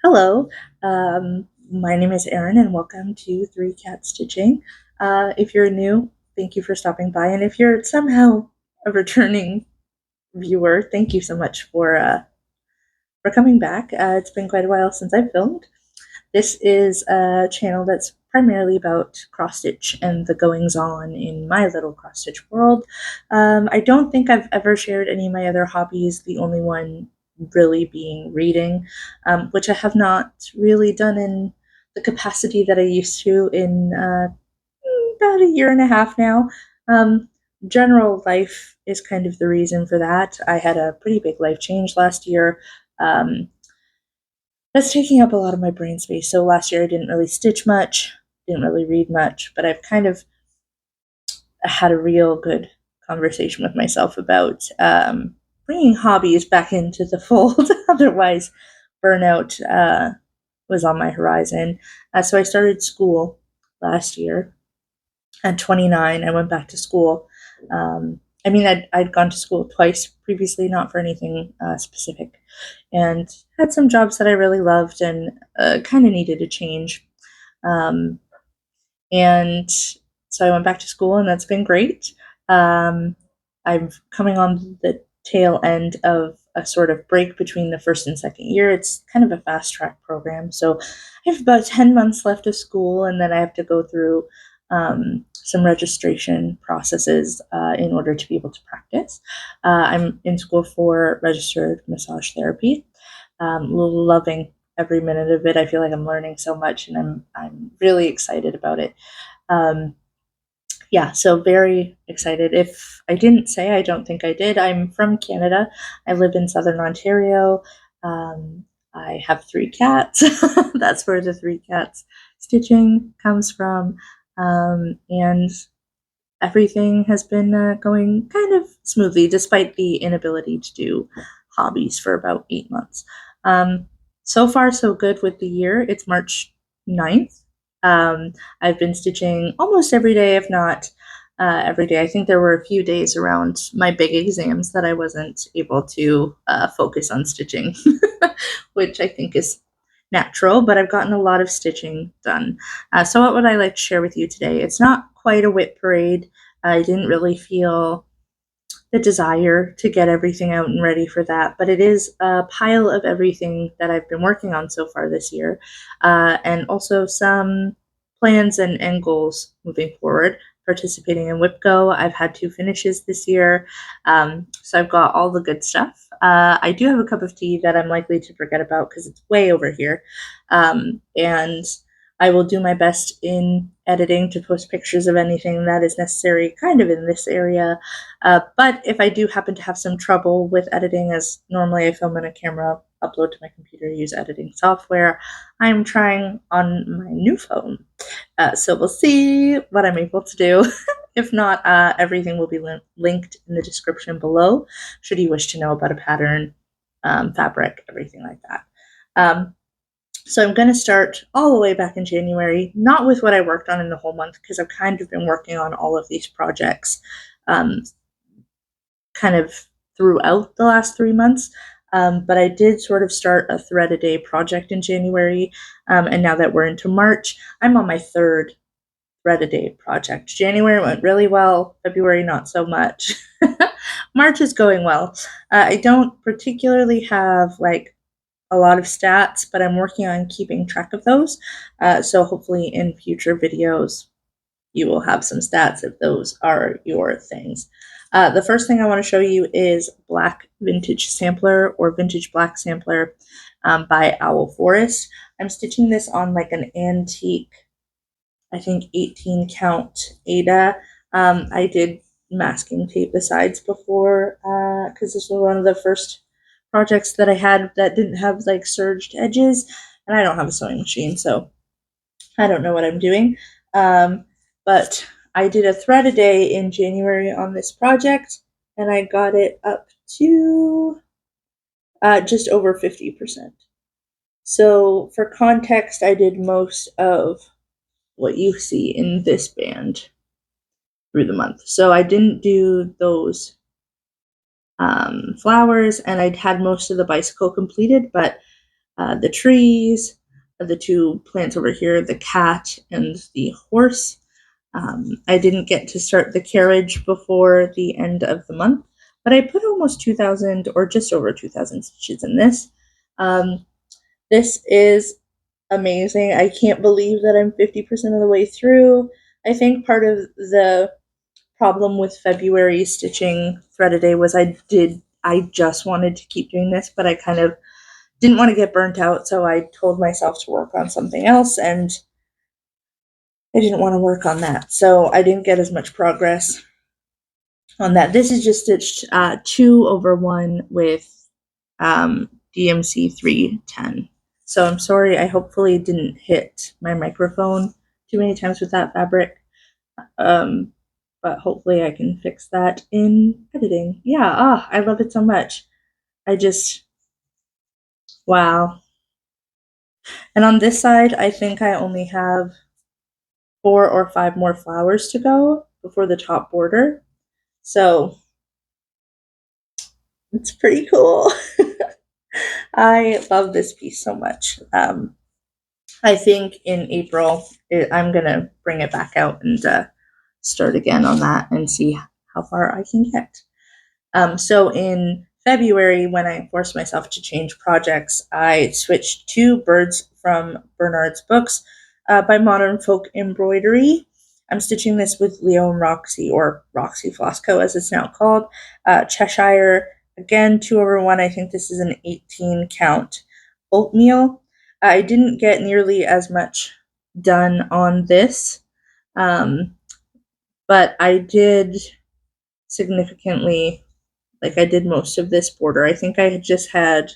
Hello, my name is Erin, and welcome to Three Cat Stitching. If you're new, thank you for stopping by, and if you're somehow a returning viewer, thank you so much for coming back. It's been quite a while since I've filmed. This is a channel that's primarily about cross stitch and the goings on in my little cross stitch world. I don't think I've ever shared any of my other hobbies, the only one really being reading, which I have not really done in the capacity that I used to in about a year and a half now. Um, General life is kind of the reason for that. I had a pretty big life change last year. Um, that's taking up a lot of my brain space. So last year I didn't really stitch much, didn't really read much, but I've kind of had a real good conversation with myself about bringing hobbies back into the fold. Otherwise, burnout was on my horizon. So I started school last year. At 29, I went back to school. I'd gone to school twice previously, not for anything specific, and had some jobs that I really loved and kind of needed a change. Um, and so I went back to school, and that's been great. Um, I'm coming on the tail end of a sort of break between the first and second year. It's kind of a fast track program. So I have about 10 months left of school, and then I have to go through some registration processes in order to be able to practice. I'm in school for registered massage therapy. Loving every minute of it. I feel like I'm learning so much, and I'm really excited about it. Um, yeah, so very excited. If I didn't say, I don't think I did. I'm from Canada. I live in Southern Ontario. I have three cats. That's where the three cats stitching comes from. And everything has been going kind of smoothly, despite the inability to do hobbies for about 8 months. Um, so far, so good with the year. It's March 9th. I've been stitching almost every day, if not every day. I think there were a few days around my big exams that I wasn't able to focus on stitching, which I think is natural, but I've gotten a lot of stitching done. So what would I like to share with you today? It's not quite a whip parade. I didn't really feel the desire to get everything out and ready for that, but it is a pile of everything that I've been working on so far this year, and also some plans and goals moving forward. Participating in WhipGo, I've had 2 finishes this year, so I've got all the good stuff. I do have a cup of tea that I'm likely to forget about because it's way over here, and I will do my best in editing to post pictures of anything that is necessary kind of in this area. But if I do happen to have some trouble with editing, as normally I film on a camera, upload to my computer, use editing software, I'm trying on my new phone. So we'll see what I'm able to do. If not, everything will be linked in the description below, should you wish to know about a pattern, fabric, everything like that. So I'm going to start all the way back in January, not with what I worked on in the whole month, because I've kind of been working on all of these projects um, kind of throughout the last 3 months. But I did sort of start a thread a day project in January. And now that we're into March, I'm on my third thread a day project. January went really well, February not so much. March is going well. I don't particularly have like a lot of stats, but I'm working on keeping track of those. So hopefully in future videos, you will have some stats if those are your things. The first thing I want to show you is Black Vintage Sampler or Vintage Black Sampler by OwlForest. I'm stitching this on like an antique, I think 18 count Aida. I did masking tape the sides before because this was one of the first projects that I had that didn't have like serged edges, and I don't have a sewing machine, so I don't know what I'm doing. But I did a thread a day in January on this project, and I got it up to just over 50%. So for context, I did most of what you see in this band through the month. So I didn't do those flowers, and I'd had most of the bicycle completed, but the trees, the two plants over here, the cat and the horse. I didn't get to start the carriage before the end of the month, but I put almost 2,000 or just over 2,000 stitches in this. This is amazing. I can't believe that I'm 50% of the way through. I think part of the problem with February stitching thread a day was I just wanted to keep doing this, but I kind of didn't want to get burnt out, so I told myself to work on something else, and I didn't want to work on that, so I didn't get as much progress on that. This is just stitched 2/1 with DMC 310. So I'm sorry, I hopefully didn't hit my microphone too many times with that fabric. But hopefully I can fix that in editing. Yeah, I love it so much. Wow. And on this side, I think I only have 4 or 5 more flowers to go before the top border. So it's pretty cool. I love this piece so much. I think in April, I'm going to bring it back out and start again on that and see how far I can get. So in February, when I forced myself to change projects, I switched to Birds from Bernhard's books by Modern Folk Embroidery. I'm stitching this with Leo and Roxy, or Roxy Flossco as it's now called. Chesire, again, 2/1. I think this is an 18 count oatmeal. I didn't get nearly as much done on this, but I did significantly, I did most of this border. I think I had just had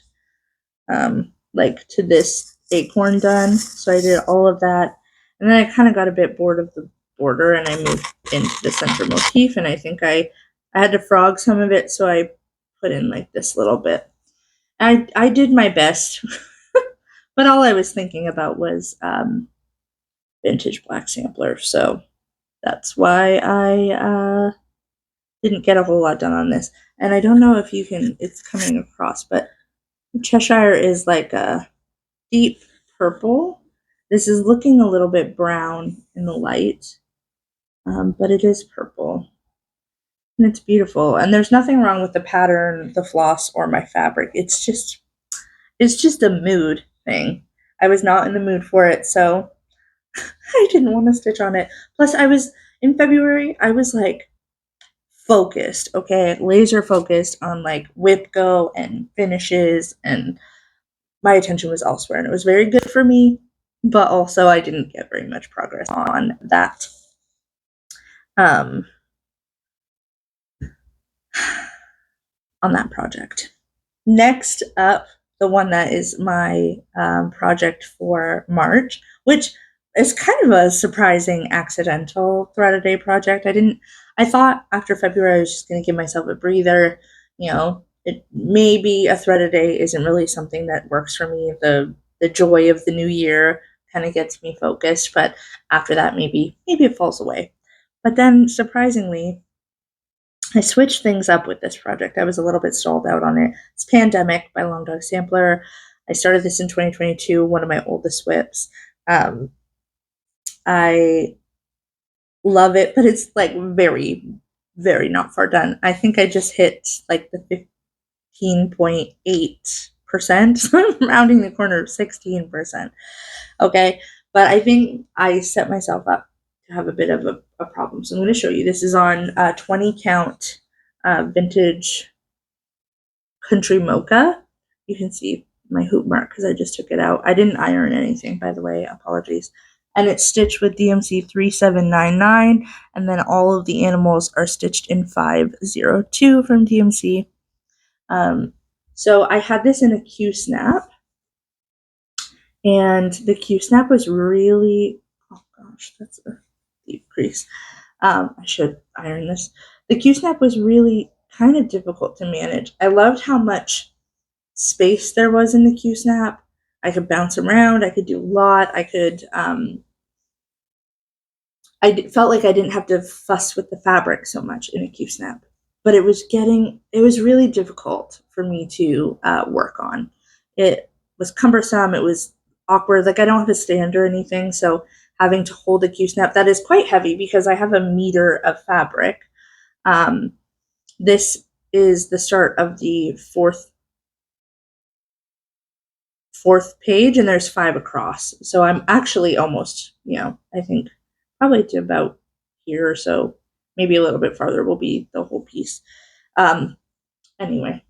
to this acorn done, so I did all of that, and then I kind of got a bit bored of the border and I moved into the center motif, and I think I had to frog some of it, so I put in this little bit. I did my best. But all I was thinking about was vintage black sampler, so that's why I didn't get a whole lot done on this. And I don't know if you can, it's coming across, but Cheshire is like a deep purple. This is looking a little bit brown in the light, but it is purple. And it's beautiful. And there's nothing wrong with the pattern, the floss, or my fabric. It's just a mood thing. I was not in the mood for it, so I didn't want to stitch on it. Plus, in February, I was focused, okay, laser focused on whip go and finishes, and my attention was elsewhere, and it was very good for me, but also I didn't get very much progress on that. On that project. Next up, the one that is my project for March, which is kind of a surprising accidental thread a day project. I thought after February I was just going to give myself a breather. Maybe a thread a day isn't really something that works for me. The joy of the new year kind of gets me focused, but after that maybe it falls away. But then surprisingly, I switched things up with this project. I was a little bit stalled out on it. It's Pandemic by Long Dog Sampler. I started this in 2022, one of my oldest whips. I love it, but it's very, very not far done. I think I just hit the 15.8%. I'm rounding the corner, 16%. Okay, but I think I set myself up to have a bit of a problem. So I'm going to show you. This is on 20 count vintage country Mocha. You can see my hoop mark because I just took it out. I didn't iron anything, by the way. Apologies. And it's stitched with DMC 3799, and then all of the animals are stitched in 502 from DMC. So I had this in a Q-snap, and the Q-snap was really, oh gosh, that's a deep crease. I should iron this. The Q-snap was really kind of difficult to manage. I loved how much space there was in the Q-snap. I could bounce around. I could do a lot. I felt like I didn't have to fuss with the fabric so much in a Q-snap, but it was really difficult for me to work on. It was cumbersome. It was awkward. Like I don't have a stand or anything, so having to hold a Q-snap that is quite heavy because I have a meter of fabric. This is the start of the fourth page, and there's 5 across. So I'm actually almost, I think probably to about here or so, maybe a little bit farther will be the whole piece. Anyway,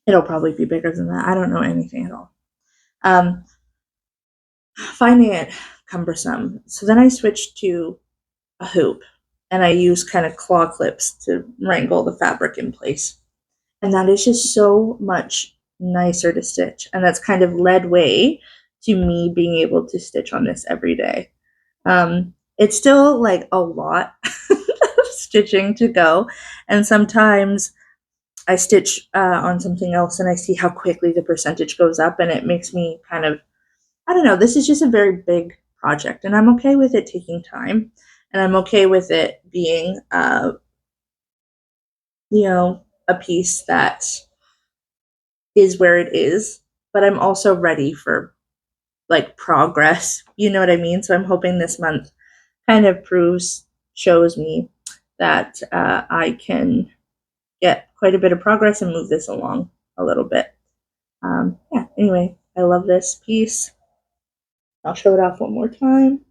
it'll probably be bigger than that. I don't know anything at all. Finding it cumbersome. So then I switched to a hoop, and I use kind of claw clips to wrangle the fabric in place. And that is just so much nicer to stitch. And that's kind of led way to me being able to stitch on this every day. It's still like a lot of stitching to go. And sometimes I stitch on something else and I see how quickly the percentage goes up, and it makes me kind of, I don't know, this is just a very big project, and I'm okay with it taking time, and I'm okay with it being, a piece that is where it is, but I'm also ready for like progress. You know what I mean? So I'm hoping this month kind of shows me that I can get quite a bit of progress and move this along a little bit. Anyway, I love this piece. I'll show it off one more time.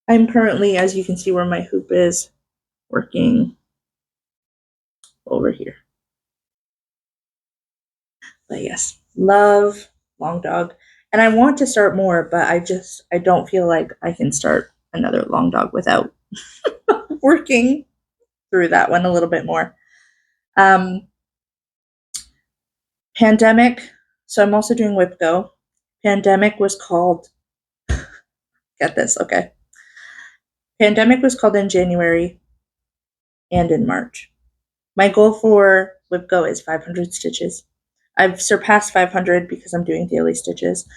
I'm currently, as you can see where my hoop is, working over here. But yes, love Long Dog. And I want to start more, but I don't feel like I can start another Long Dog without working through that one a little bit more. Pandemic. So I'm also doing Whip Go. Pandemic was called, get this, okay. Pandemic was called in January and in March. My goal for Whip Go is 500 stitches. I've surpassed 500 because I'm doing daily stitches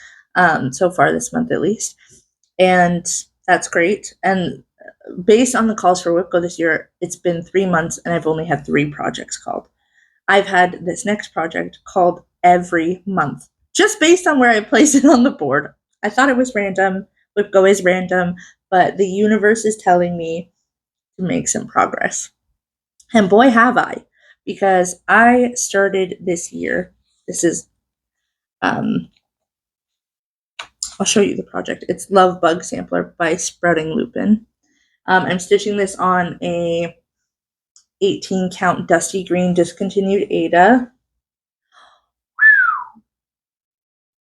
so far this month at least. And that's great. And based on the calls for Whip Go this year, it's been 3 months and I've only had 3 projects called. I've had this next project called every month, just based on where I place it on the board. I thought it was random. Whip Go is random, but the universe is telling me to make some progress. And boy, have I, because I started this year. This is, I'll show you the project. It's Lovebugssal by Sprouting Lupine. I'm stitching this on a 18 count dusty green discontinued Aida.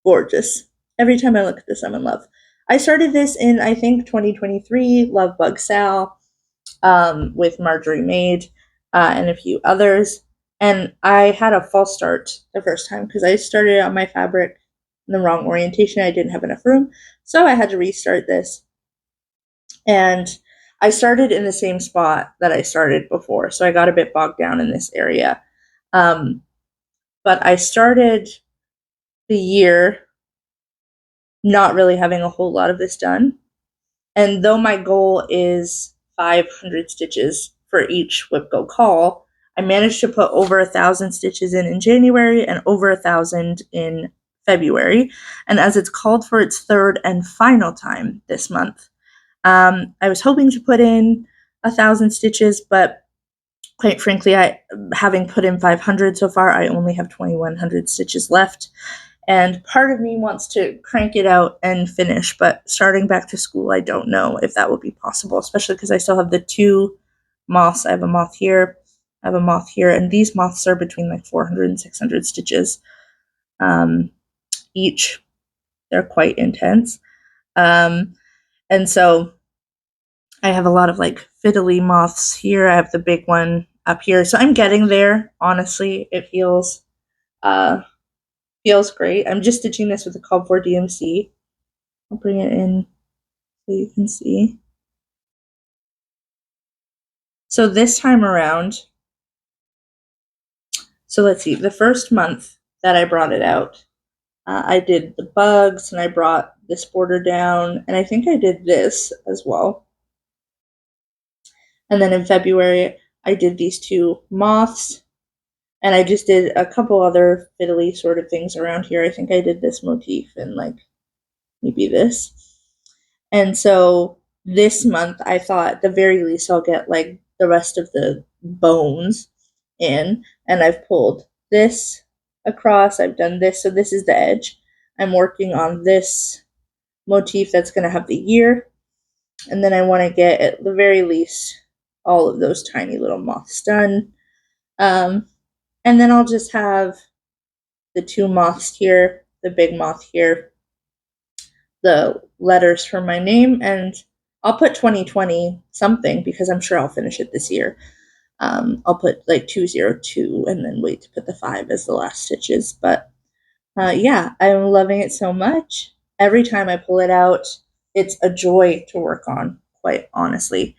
Gorgeous. Every time I look at this, I'm in love. I started this in, I think, 2023, Lovebugssal, with Marjorie made, and a few others. And I had a false start the first time because I started on my fabric in the wrong orientation. I didn't have enough room, so I had to restart this. And I started in the same spot that I started before, so I got a bit bogged down in this area. But I started the year not really having a whole lot of this done. And though my goal is 500 stitches for each Whip Go call, I managed to put over 1,000 stitches in January and over 1,000 in February. And as it's called for its 3rd and final time this month, I was hoping to put in 1,000 stitches, but quite frankly, having put in 500 so far, I only have 2,100 stitches left. And part of me wants to crank it out and finish, but starting back to school, I don't know if that will be possible, especially because I still have the 2 moths. I have a moth here, I have a moth here, and these moths are between like 400 and 600 stitches each. They're quite intense. And so I have a lot of like fiddly moths here. I have the big one up here. So I'm getting there. Honestly, it feels great. I'm just stitching this with the Cob 4 DMC. I'll bring it in so you can see. So this time around, so let's see, the first month that I brought it out, I did the bugs and I brought this border down, and I think I did this as well. And then in February, I did these 2 moths, And I just did a couple other fiddly sort of things around here. I think I did this motif and like maybe this. And so this month I thought at the very least I'll get like the rest of the bones in, and I've pulled this across, I've done this, so this is the edge. I'm working on this motif that's going to have the year, and then I want to get at the very least all of those tiny little moths done. And then I'll just have the two moths here, the big moth here, the letters for my name, and I'll put 2020 something because I'm sure I'll finish it this year. I'll put like 202 and then wait to put the 5 as the last stitches. But yeah, I'm loving it so much. Every time I pull it out, it's a joy to work on, quite honestly.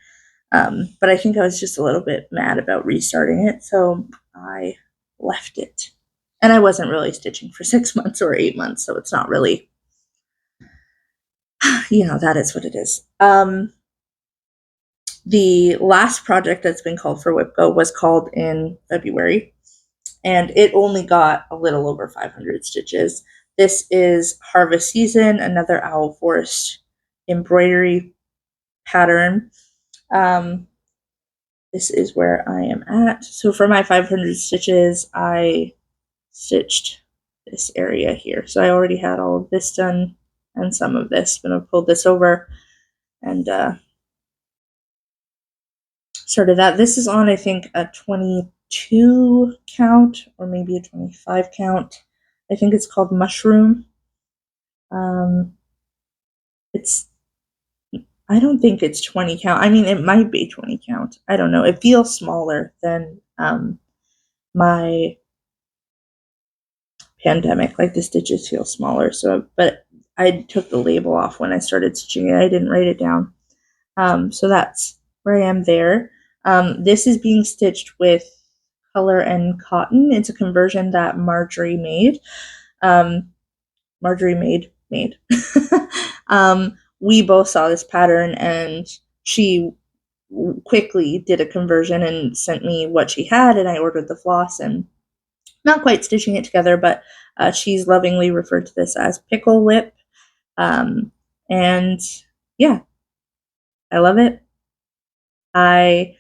But I think I was just a little bit mad about restarting it, so I left it. And I wasn't really stitching for 6 months or 8 months, so it's not really, that is what it is. The last project that's been called for WIPGO was called in February, and it only got a little over 500 stitches. This is Harvest Season, another OwlForest embroidery pattern. This is where I am at. So for my 500 stitches, I stitched this area here. So I already had all of this done and some of this. I'm going to pull this over and started that. This is on, I think, a 22 count or maybe a 25 count. I think it's called Mushroom. I don't think it's 20 count. I mean, it might be 20 count. I don't know. It feels smaller than my pandemic. Like the stitches feel smaller. So, but I took the label off when I started stitching it. I didn't write it down. So that's where I am there. This is being stitched with color and cotton. It's a conversion that Marjorie made. We both saw this pattern, and she quickly did a conversion and sent me what she had, and I ordered the floss, and not quite stitching it together, but she's lovingly referred to this as pickle whip. And yeah, I love it. I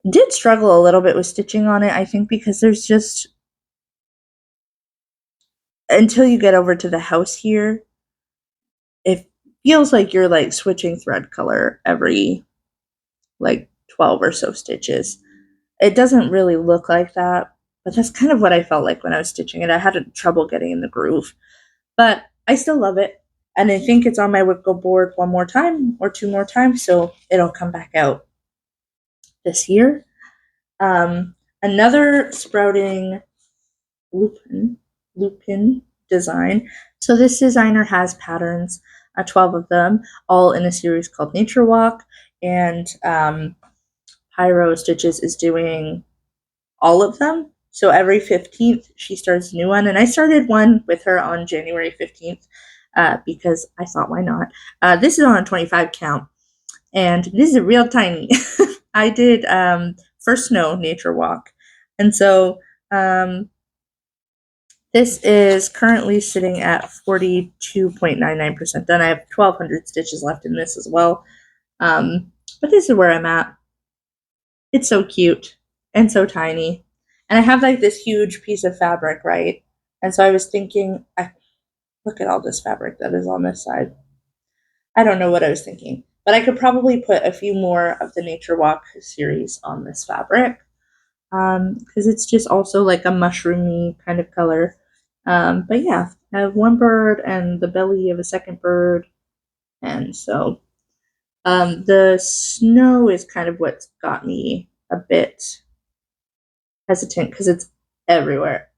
did struggle a little bit with stitching on it, I think, because there's just, until you get over to the house here, it feels like you're like switching thread color every like 12 or so stitches. It doesn't really look like that, but that's kind of what I felt like when I was stitching it. I had trouble getting in the groove, but I still love it. And I think it's on my WIPGO board one more time or 2 more times, so it'll come back out this year. Another sprouting Lupine design. So this designer has patterns, 12 of them, all in a series called Nature Walk, and Pyro Stitches is doing all of them. So every 15th, she starts a new one, and I started one with her on January 15th because I thought, why not? This is on a 25 count, and this is real tiny. I did First Snow Nature Walk, and so this is currently sitting at 42.99% done. I have 1,200 stitches left in this as well, but this is where I'm at. It's so cute and so tiny, and I have like this huge piece of fabric, right? And so I was thinking, look at all this fabric that is on this side. I don't know what I was thinking, but I could probably put a few more of the Nature Walk series on this fabric because it's just also like a mushroomy kind of color. But yeah, I have one bird and the belly of a second bird, and so the snow is kind of what's got me a bit hesitant because it's everywhere.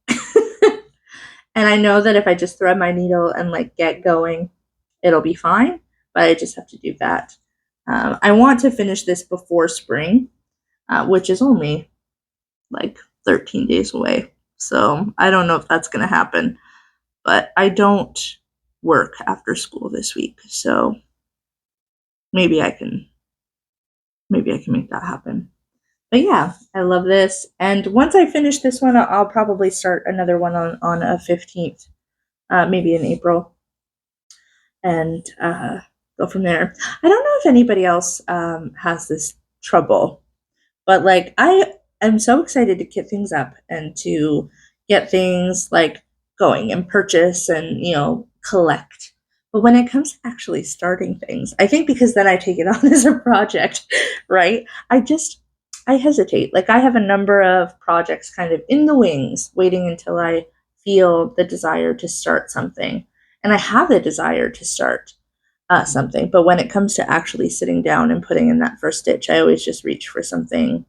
And I know that if I just thread my needle and like get going, it'll be fine, but I just have to do that. I want to finish this before spring, which is only like 13 days away. So I don't know if that's going to happen, but I don't work after school this week. So maybe I can make that happen. But yeah, I love this. And once I finish this one, I'll probably start another one on a 15th, maybe in April, and go from there. I don't know if anybody else has this trouble, but like I am so excited to kit things up and to get things like going and purchase and, collect. But when it comes to actually starting things, I think because then I take it on as a project, right? I hesitate. Like I have a number of projects kind of in the wings, waiting until I feel the desire to start something. And I have the desire to start something. But when it comes to actually sitting down and putting in that first stitch, I always just reach for something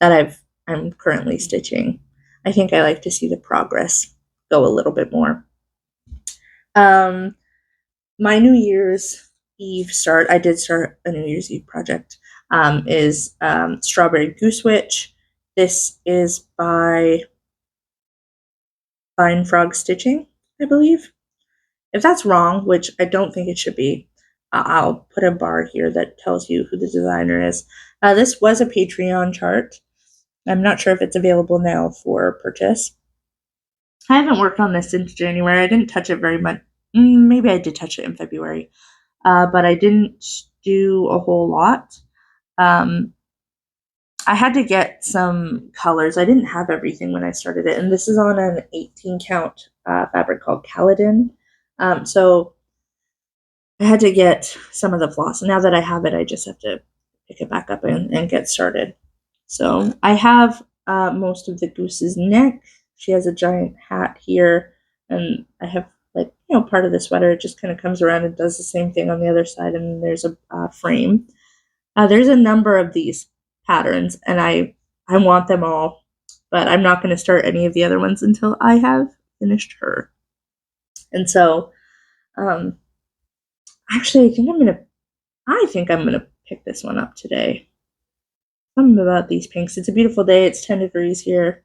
that I'm currently stitching. I think I like to see the progress go a little bit more. Um, my New Year's Eve start, I did start a New Year's Eve project, is Strawberry Goose Witch. This is by Fine Frog Stitching, I believe. If that's wrong, which I don't think it should be, I'll put a bar here that tells you who the designer is. This was a Patreon chart. I'm not sure if it's available now for purchase. I haven't worked on this since January. I didn't touch it very much. Maybe I did touch it in February, but I didn't do a whole lot. I had to get some colors. I didn't have everything when I started it, and this is on an 18 count fabric called Caledon. So I had to get some of the floss. Now that I have it, I just have to pick it back up and get started. So I have most of the goose's neck. She has a giant hat here, and I have part of the sweater. It just kind of comes around and does the same thing on the other side, and there's a frame. There's a number of these patterns, and I want them all, but I'm not going to start any of the other ones until I have finished her. And so, actually, I think I'm gonna pick this one up today. Something about these pinks. It's a beautiful day. It's 10 degrees here.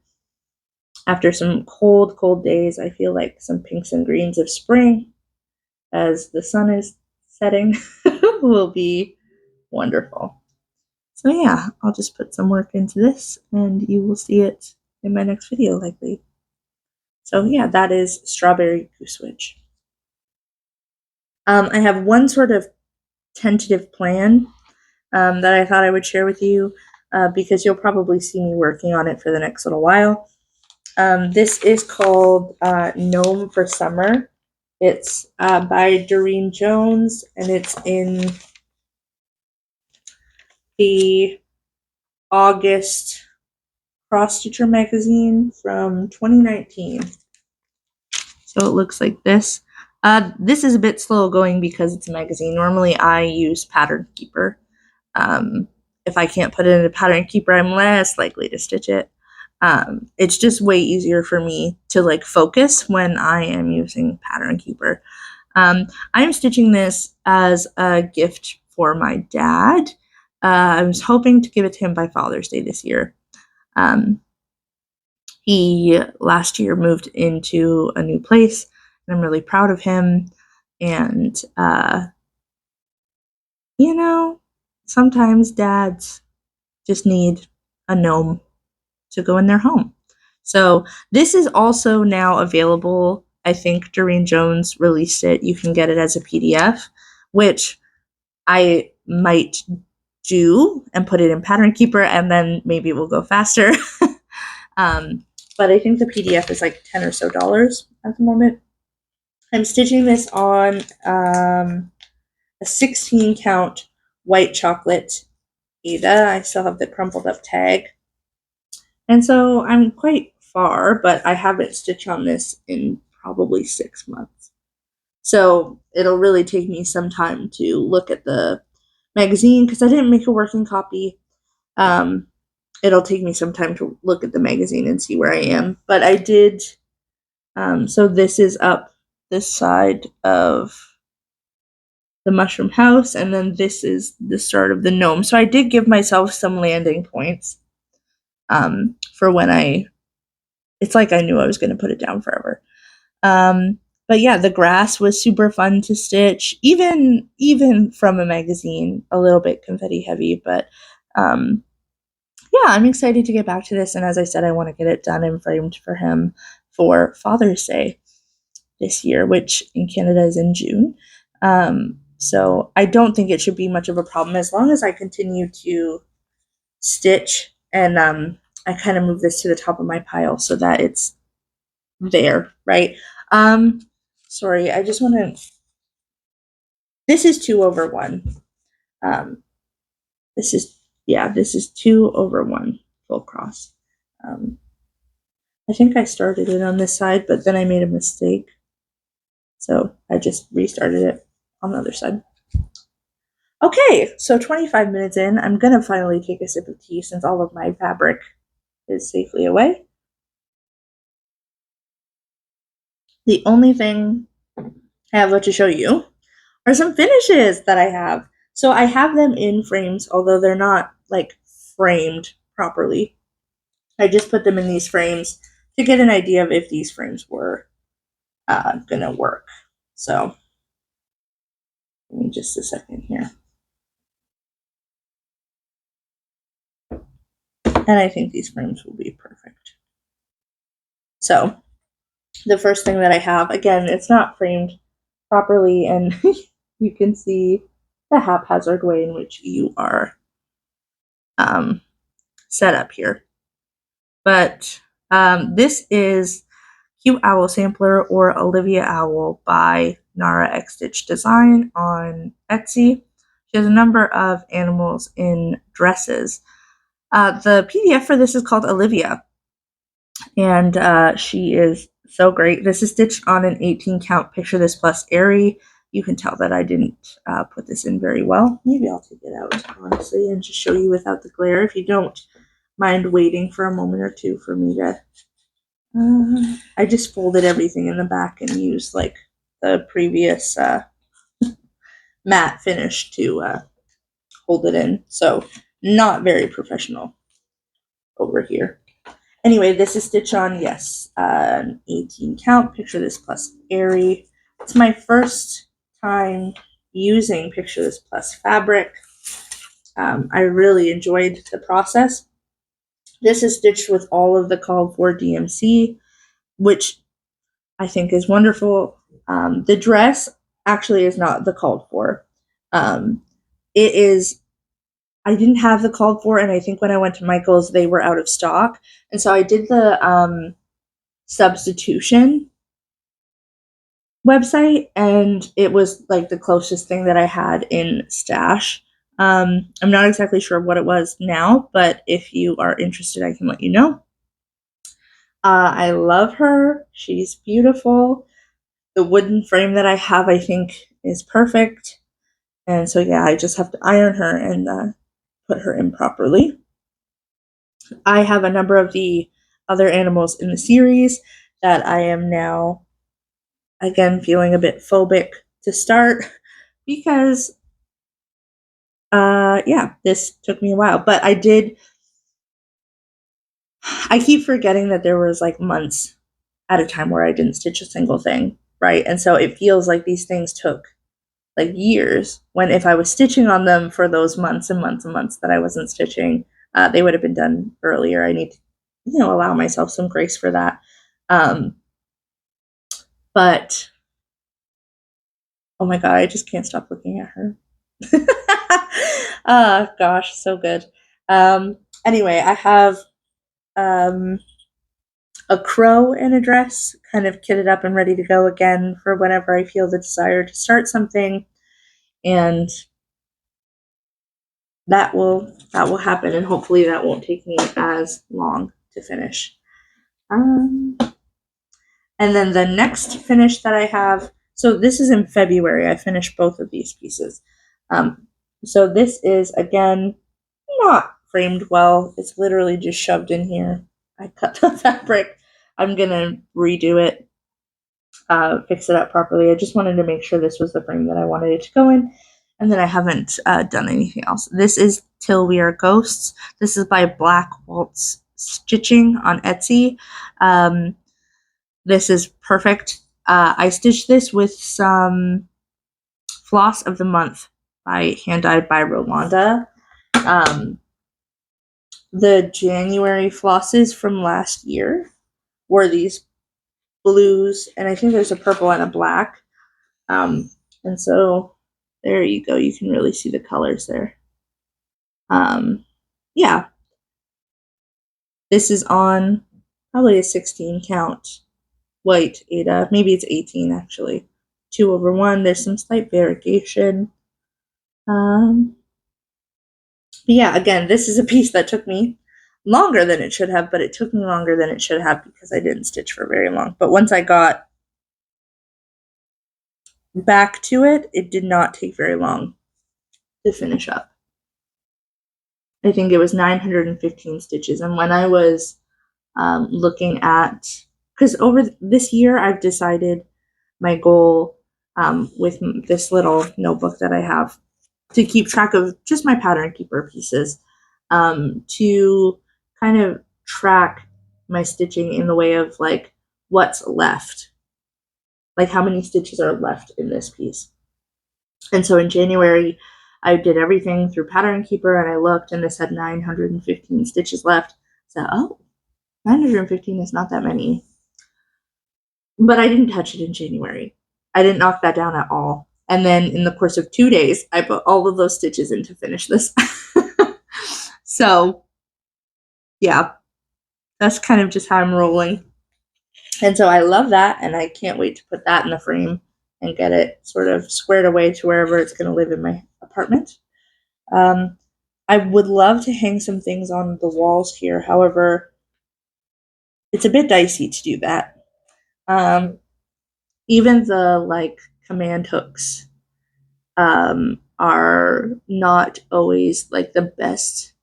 After some cold, cold days, I feel like some pinks and greens of spring, as the sun is setting, will be wonderful. So yeah, I'll just put some work into this, and you will see it in my next video, likely. So yeah, that is Strawberry Goose Witch. I have one sort of tentative plan that I thought I would share with you because you'll probably see me working on it for the next little while. This is called Gnome for Summer. It's by Durene Jones, and it's in the August Cross Stitcher magazine from 2019. So it looks like this. This is a bit slow going because it's a magazine. Normally I use Pattern Keeper. If I can't put it in a Pattern Keeper, I'm less likely to stitch it. It's just way easier for me to focus when I am using Pattern Keeper. I'm stitching this as a gift for my dad. I was hoping to give it to him by Father's Day this year. He last year moved into a new place, and I'm really proud of him. And, sometimes dads just need a gnome to go in their home. So this is also now available. I think Durene Jones released it. You can get it as a PDF, which I might do and put it in Pattern Keeper, and then maybe it will go faster. But I think the PDF is like $10 or so at the moment. I'm stitching this on a 16 count white chocolate Aida. I still have the crumpled up tag. And so I'm quite far, but I haven't stitched on this in probably 6 months. So it'll really take me some time to look at the magazine because I didn't make a working copy. It'll take me some time to look at the magazine and see where I am. But I did, so this is up this side of the mushroom house, and then this is the start of the gnome. So I did give myself some landing points for when it's like I knew I was going to put it down forever. But yeah, the grass was super fun to stitch, even from a magazine, a little bit confetti heavy, but yeah, I'm excited to get back to this. And as I said, I want to get it done and framed for him for Father's Day this year, which in Canada is in June. So I don't think it should be much of a problem as long as I continue to stitch and I kind of move this to the top of my pile so that it's there, right? Sorry, I just want to, this is 2/1. This is 2/1 full cross. I think I started it on this side, but then I made a mistake. So I just restarted it on the other side. Okay, so 25 minutes in, I'm gonna finally take a sip of tea since all of my fabric is safely away. The only thing I have left to show you are some finishes that I have. So I have them in frames, although they're not like framed properly. I just put them in these frames to get an idea of if these frames were gonna work. So give me just a second here. And I think these frames will be perfect. So the first thing that I have, again, it's not framed properly, and you can see the haphazard way in which you are set up here. But this is Cute Owl Sampler or Olivia Owl by Nara X Stitch Design on Etsy. She has a number of animals in dresses. The PDF for this is called Olivia, and she is so great. This is stitched on an 18 count Picture This Plus Airy. You can tell that I didn't put this in very well. Maybe I'll take it out, honestly, and just show you without the glare if you don't mind waiting for a moment or two for me to... I just folded everything in the back and used like the previous matte finish to hold it in. So not very professional over here. Anyway, this is stitch on, yes, an 18 count Picture This Plus Airy. It's my first time using Picture This Plus fabric. I really enjoyed the process. This is stitched with all of the called for DMC, which I think is wonderful. The dress actually is not the called for. It is, I didn't have the called for, and I think when I went to Michael's, they were out of stock. And so I did the substitution website, and it was like the closest thing that I had in stash. I'm not exactly sure what it was now, but if you are interested, I can let you know. I love her. She's beautiful. The wooden frame that I have, I think, is perfect. And so, yeah, I just have to iron her and put her in properly. I have a number of the other animals in the series that I am now, again, feeling a bit phobic to start because, yeah, this took me a while. But I keep forgetting that there was like months at a time where I didn't stitch a single thing, right? And so it feels like these things took like years, when if I was stitching on them for those months and months and months that I wasn't stitching, they would have been done earlier. I need to, allow myself some grace for that. But oh my god, I just can't stop looking at her. Gosh, so good. Anyway, I have a crow in a dress, kind of kitted up and ready to go again for whenever I feel the desire to start something, and that will happen, and hopefully that won't take me as long to finish. And then the next finish that I have, so this is in February. I finished both of these pieces. So this is, again, not framed well. It's literally just shoved in here. I cut the fabric. I'm going to redo it, fix it up properly. I just wanted to make sure this was the frame that I wanted it to go in. And then I haven't done anything else. This is Till We Are Ghosts. This is by Black Waltz Stitching on Etsy. This is perfect. I stitched this with some Floss of the Month by Hand Dyed by Rolanda. The January flosses from last year were these blues, and I think there's a purple and a black. And so there you go. You can really see the colors there. Yeah, this is on probably a 16 count white Aida. Maybe it's 18 actually. 2/1. There's some slight variegation. But yeah, again, this is a piece that took me longer than it should have, but it took me longer than it should have because I didn't stitch for very long. But once I got back to it, it did not take very long to finish up. I think it was 915 stitches. And when I was looking at, because over this year I've decided my goal with this little notebook that I have to keep track of just my pattern keeper pieces, to kind of track my stitching in the way of like what's left, like how many stitches are left in this piece. And so in January, I did everything through Pattern Keeper, and I looked, and this had 915 stitches left. So, 915 is not that many. But I didn't touch it in January. I didn't knock that down at all. And then in the course of 2 days, I put all of those stitches in to finish this. So, yeah, that's kind of just how I'm rolling. And so I love that, and I can't wait to put that in the frame and get it sort of squared away to wherever it's going to live in my apartment. I would love to hang some things on the walls here. However, it's a bit dicey to do that. Even the like command hooks are not always like the best.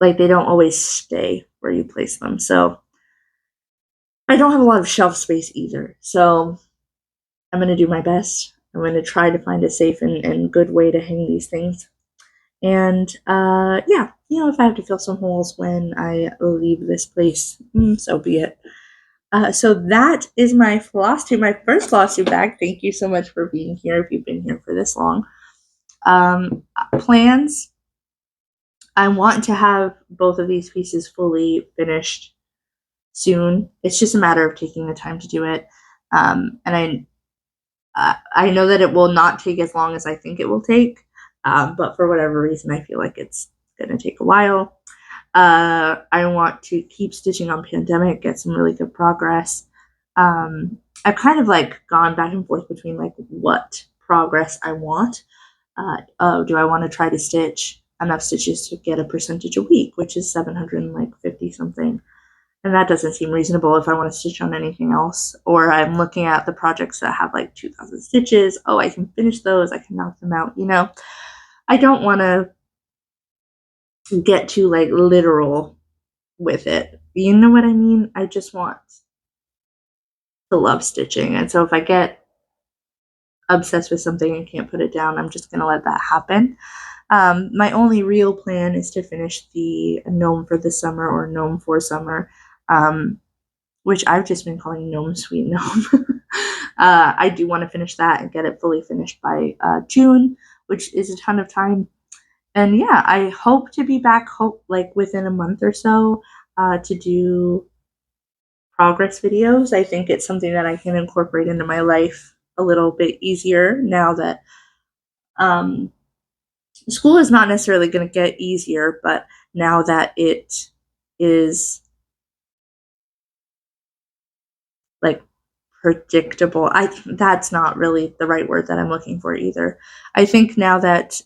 Like they don't always stay where you place them. So I don't have a lot of shelf space either. So I'm going to do my best. I'm going to try to find a safe and good way to hang these things. And yeah, if I have to fill some holes when I leave this place, so be it. So that is my Flosstube, my first Flosstube bag. Thank you so much for being here if you've been here for this long. Plans. I want to have both of these pieces fully finished soon. It's just a matter of taking the time to do it. And I know that it will not take as long as I think it will take, but for whatever reason, I feel like it's going to take a while. I want to keep stitching on Pandemic, get some really good progress. I've kind of like gone back and forth between like what progress I want. Do I want to try to stitch enough stitches to get a percentage a week, which is 750 something? And that doesn't seem reasonable if I want to stitch on anything else. Or I'm looking at the projects that have like 2,000 stitches. Oh, I can finish those. I can knock them out. I don't want to get too like literal with it. You know what I mean? I just want to love stitching. And so if I get obsessed with something and can't put it down, I'm just going to let that happen. My only real plan is to finish the Gnome for the summer, or Gnome for summer, which I've just been calling Gnome Sweet Gnome. I do want to finish that and get it fully finished by June, which is a ton of time. And yeah, I hope to be back like within a month or so to do progress videos. I think it's something that I can incorporate into my life a little bit easier now that school is not necessarily going to get easier, but now that it is like predictable, that's not really the right word that I'm looking for either. I think now that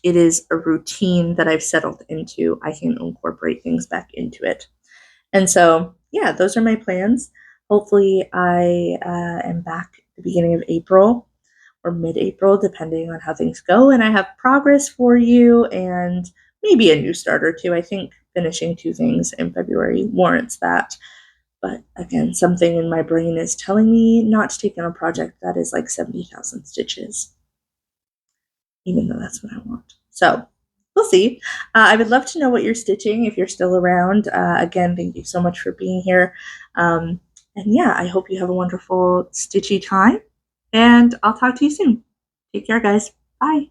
it is a routine that I've settled into, I can incorporate things back into it. And so, yeah, those are my plans. Hopefully I am back at the beginning of April or mid-April, depending on how things go, and I have progress for you and maybe a new start or two. I think finishing 2 things in February warrants that. But again, something in my brain is telling me not to take on a project that is like 70,000 stitches, even though that's what I want. So we'll see. I would love to know what you're stitching if you're still around. Again, thank you so much for being here. And yeah, I hope you have a wonderful stitchy time. And I'll talk to you soon. Take care, guys. Bye.